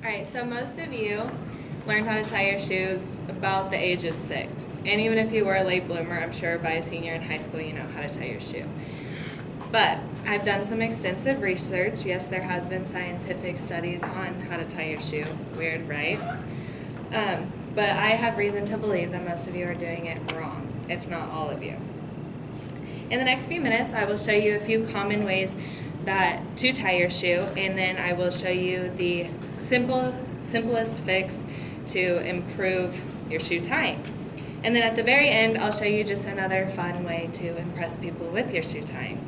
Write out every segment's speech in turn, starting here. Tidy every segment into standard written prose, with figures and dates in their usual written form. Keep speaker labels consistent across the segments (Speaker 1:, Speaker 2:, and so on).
Speaker 1: Alright, so most of you learned how to tie your shoes about the age of 6. And even if you were a late bloomer, I'm sure by a senior in high school you know how to tie your shoe. But I've done some extensive research. Yes, there has been scientific studies on how to tie your shoe. Weird, right? But I have reason to believe that most of you are doing it wrong, if not all of you. In the next few minutes, I will show you a few common ways to tie your shoe, and then I will show you the simplest fix to improve your shoe tying. And then at the very end, I'll show you just another fun way to impress people with your shoe tying.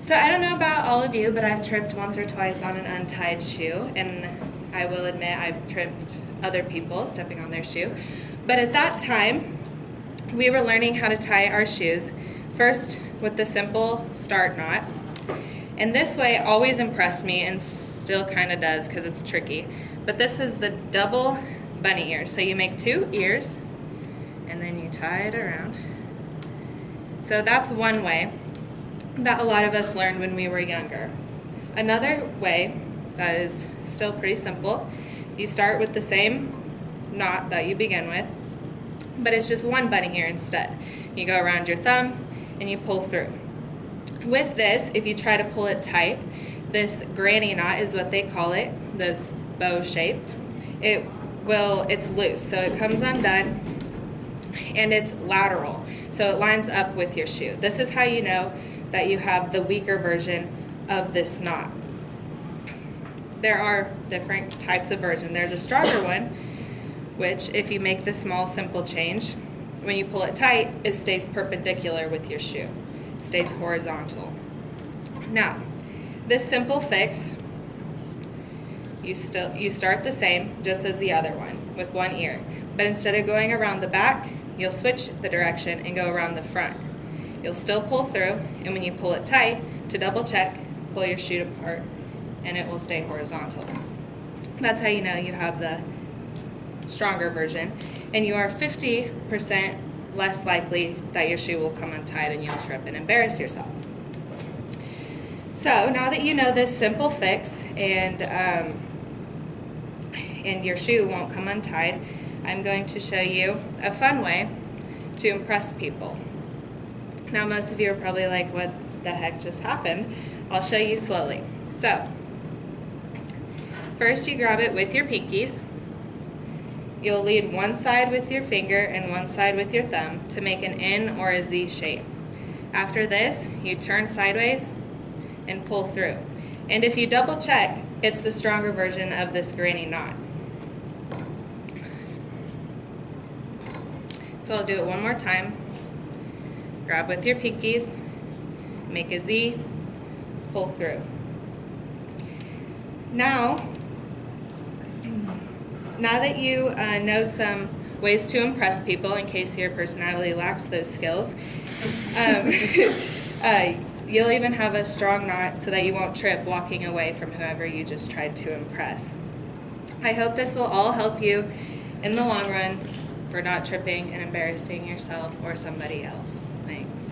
Speaker 1: So I don't know about all of you, but I've tripped once or twice on an untied shoe, and I will admit I've tripped other people stepping on their shoe. But at that time, we were learning how to tie our shoes, first with the simple start knot. And this way always impressed me, and still kind of does because it's tricky. But this was the double bunny ear. So you make 2 ears, and then you tie it around. So that's one way that a lot of us learned when we were younger. Another way that is still pretty simple, you start with the same knot that you begin with, but it's just 1 bunny ear instead. You go around your thumb and you pull through. With this, if you try to pull it tight, this granny knot is what they call it, this bow shaped, it's loose, so it comes undone and it's lateral, so it lines up with your shoe. This is how you know that you have the weaker version of this knot. There are different types of version. There's a stronger one, which if you make the small simple change, when you pull it tight, it stays perpendicular with your shoe. It stays horizontal. Now, this simple fix, you start the same just as the other one with 1 ear, but instead of going around the back, you'll switch the direction and go around the front. You'll still pull through, and when you pull it tight, to double check, pull your shoe apart, and it will stay horizontal. That's how you know you have the stronger version, and you are 50% less likely that your shoe will come untied and you'll trip and embarrass yourself. So now that you know this simple fix and your shoe won't come untied, I'm going to show you a fun way to impress people. Now most of you are probably like, what the heck just happened? I'll show you slowly. So, first you grab it with your pinkies. You'll lead one side with your finger and one side with your thumb to make an N or a Z shape. After this, you turn sideways and pull through. And if you double check, it's the stronger version of this granny knot. So I'll do it one more time. Grab with your pinkies, make a Z, pull through. Now that you know some ways to impress people, in case your personality lacks those skills, you'll even have a strong knot so that you won't trip walking away from whoever you just tried to impress. I hope this will all help you in the long run for not tripping and embarrassing yourself or somebody else. Thanks.